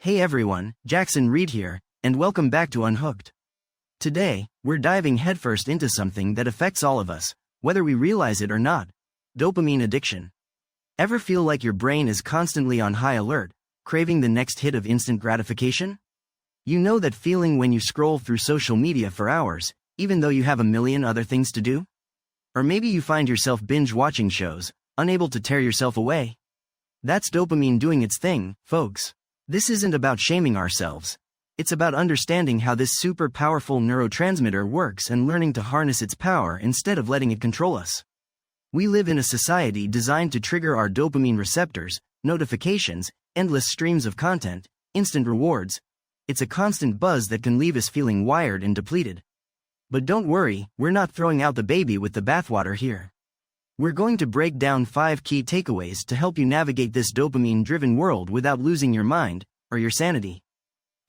Hey everyone, Jackson Reed here, and welcome back to Unhooked. Today, we're diving headfirst into something that affects all of us, whether we realize it or not: dopamine addiction. Ever feel like your brain is constantly on high alert, craving the next hit of instant gratification? You know that feeling when you scroll through social media for hours, even though you have a million other things to do? Or maybe you find yourself binge-watching shows, unable to tear yourself away. That's dopamine doing its thing, folks. This isn't about shaming ourselves. It's about understanding how this super powerful neurotransmitter works and learning to harness its power instead of letting it control us. We live in a society designed to trigger our dopamine receptors, notifications, endless streams of content, instant rewards. It's a constant buzz that can leave us feeling wired and depleted. But don't worry, we're not throwing out the baby with the bathwater here. We're going to break down 5 key takeaways to help you navigate this dopamine-driven world without losing your mind, or your sanity.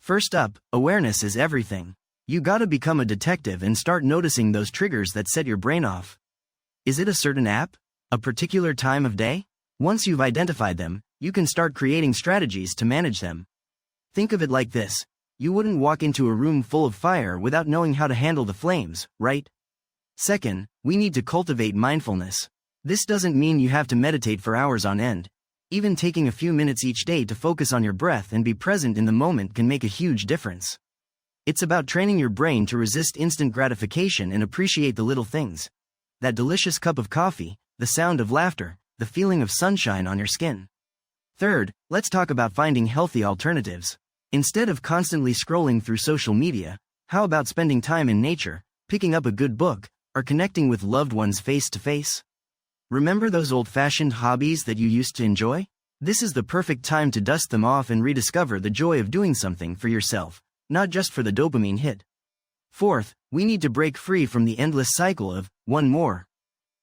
First up, awareness is everything. You gotta become a detective and start noticing those triggers that set your brain off. Is it a certain app? A particular time of day? Once you've identified them, you can start creating strategies to manage them. Think of it like this: you wouldn't walk into a room full of fire without knowing how to handle the flames, right? Second, we need to cultivate mindfulness. This doesn't mean you have to meditate for hours on end. Even taking a few minutes each day to focus on your breath and be present in the moment can make a huge difference. It's about training your brain to resist instant gratification and appreciate the little things. That delicious cup of coffee, the sound of laughter, the feeling of sunshine on your skin. Third, let's talk about finding healthy alternatives. Instead of constantly scrolling through social media, how about spending time in nature, picking up a good book, or connecting with loved ones face to face? Remember those old-fashioned hobbies that you used to enjoy? This is the perfect time to dust them off and rediscover the joy of doing something for yourself, not just for the dopamine hit. Fourth, we need to break free from the endless cycle of one more.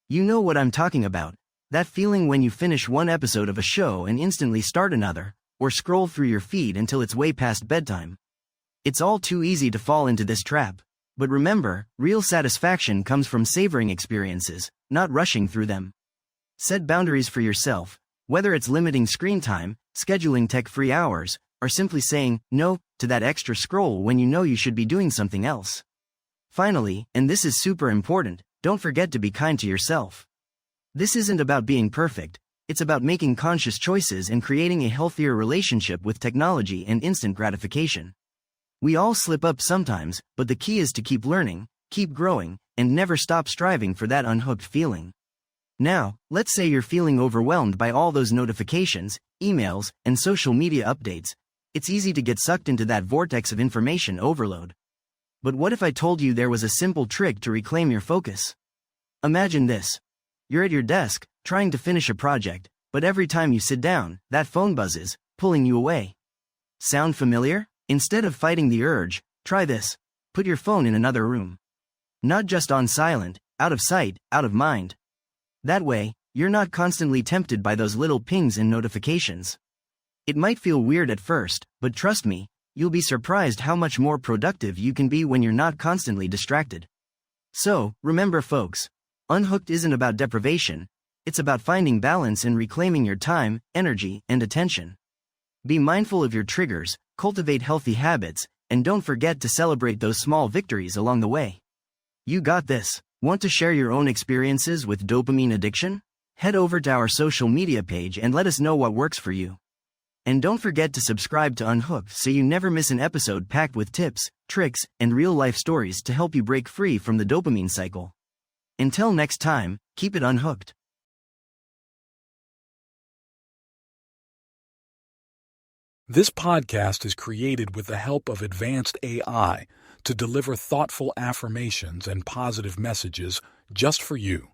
You know what I'm talking about. That feeling when you finish one episode of a show and instantly start another, or scroll through your feed until it's way past bedtime. It's all too easy to fall into this trap. But remember, real satisfaction comes from savoring experiences, not rushing through them. Set boundaries for yourself, whether it's limiting screen time, scheduling tech-free hours, or simply saying no to that extra scroll when you know you should be doing something else. Finally, and this is super important, don't forget to be kind to yourself. This isn't about being perfect, it's about making conscious choices and creating a healthier relationship with technology and instant gratification. We all slip up sometimes, but the key is to keep learning, keep growing, and never stop striving for that unhooked feeling. Now, let's say you're feeling overwhelmed by all those notifications, emails, and social media updates. It's easy to get sucked into that vortex of information overload. But what if I told you there was a simple trick to reclaim your focus? Imagine this. You're at your desk, trying to finish a project, but every time you sit down, that phone buzzes, pulling you away. Sound familiar? Instead of fighting the urge, try this. Put your phone in another room. Not just on silent, out of sight, out of mind. That way, you're not constantly tempted by those little pings and notifications. It might feel weird at first, but trust me, you'll be surprised how much more productive you can be when you're not constantly distracted. So, remember folks, Unhooked isn't about deprivation, it's about finding balance and reclaiming your time, energy, and attention. Be mindful of your triggers, cultivate healthy habits, and don't forget to celebrate those small victories along the way. You got this. Want to share your own experiences with dopamine addiction? Head over to our social media page and let us know what works for you. And don't forget to subscribe to Unhooked so you never miss an episode packed with tips, tricks, and real-life stories to help you break free from the dopamine cycle. Until next time, keep it unhooked. This podcast is created with the help of advanced AI to deliver thoughtful affirmations and positive messages just for you.